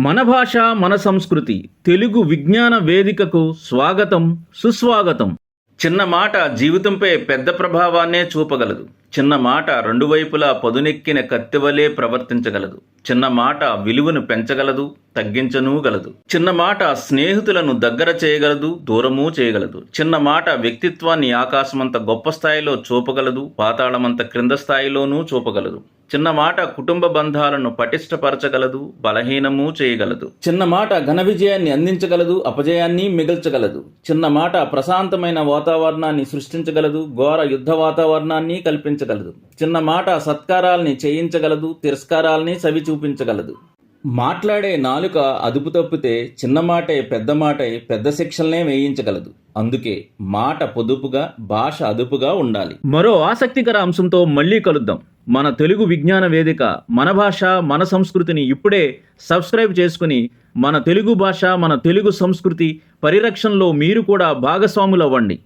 మన భాష మన సంస్కృతి తెలుగు విజ్ఞాన వేదికకు స్వాగతం సుస్వాగతం. చిన్న మాట జీవితంపై పెద్ద ప్రభావాన్నే చూపగలదు. చిన్న మాట రెండు వైపులా పదునెక్కిన కత్తివలే ప్రవర్తించగలదు. చిన్న మాట విలువను పెంచగలదు, తగ్గించనూ గలదు. చిన్న మాట స్నేహితులను దగ్గర చేయగలదు, దూరమూ చేయగలదు. చిన్న మాట వ్యక్తిత్వాన్ని ఆకాశమంత గొప్ప స్థాయిలో చూపగలదు, పాతాళమంత క్రింద స్థాయిలోనూ చూపగలదు. చిన్న మాట కుటుంబ బంధాలను పటిష్టపరచగలదు, బలహీనము చేయగలదు. చిన్న మాట ఘన విజయాన్ని అందించగలదు, అపజయాన్ని మిగల్చగలదు. చిన్న మాట ప్రశాంతమైన వాతావరణాన్ని సృష్టించగలదు, ఘోర యుద్ధ వాతావరణాన్ని కల్పించగలదు. చిన్న మాట సత్కారాల్ని చేయించగలదు, తిరస్కారాల్ని సవి చూపించగలదు. మాట్లాడే నాలుక అదుపు తప్పితే చిన్న మాటే పెద్ద శిక్షల్నే వేయించగలదు. అందుకే మాట పొదుపుగా, భాష అదుపుగా ఉండాలి. మరో ఆసక్తికర అంశంతో మళ్ళీ కలుద్దాం. మన తెలుగు విజ్ఞాన వేదిక మన భాష మన సంస్కృతిని ఇప్పుడే సబ్స్క్రైబ్ చేసుకుని మన తెలుగు భాష మన తెలుగు సంస్కృతి పరిరక్షణలో మీరు కూడా భాగస్వాములవ్వండి.